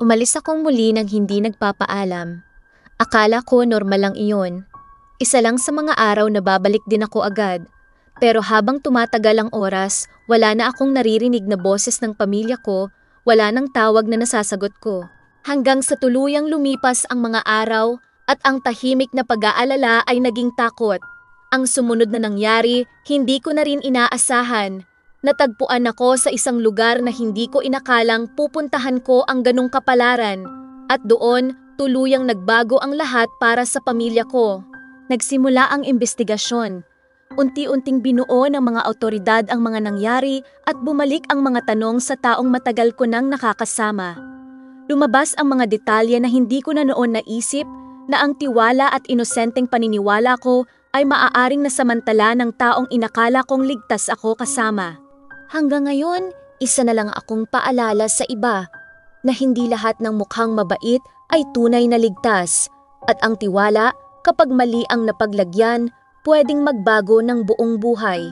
Umalis akong muli nang hindi nagpapaalam. Akala ko normal lang iyon. Isa lang sa mga araw na babalik din ako agad. Pero habang tumatagal ang oras, wala na akong naririnig na boses ng pamilya ko, wala nang tawag na nasasagot ko. Hanggang sa tuluyang lumipas ang mga araw at ang tahimik na pag-aalala ay naging takot. Ang sumunod na nangyari, hindi ko na rin inaasahan. Natagpuan ako sa isang lugar na hindi ko inakalang pupuntahan ko ang ganong kapalaran. At doon, tuluyang nagbago ang lahat para sa pamilya ko. Nagsimula ang investigasyon. Unti-unting binuo ng mga awtoridad ang mga nangyari at bumalik ang mga tanong sa taong matagal ko nang nakakasama. Lumabas ang mga detalye na hindi ko na noon naisip na ang tiwala at inosenteng paniniwala ko ay maaaring nasamantala ng taong inakala kong ligtas ako kasama. Hanggang ngayon, isa na lang akong paalala sa iba na hindi lahat ng mukhang mabait ay tunay na ligtas at ang tiwala kapag mali ang napaglagyan, pwedeng magbago ng buong buhay.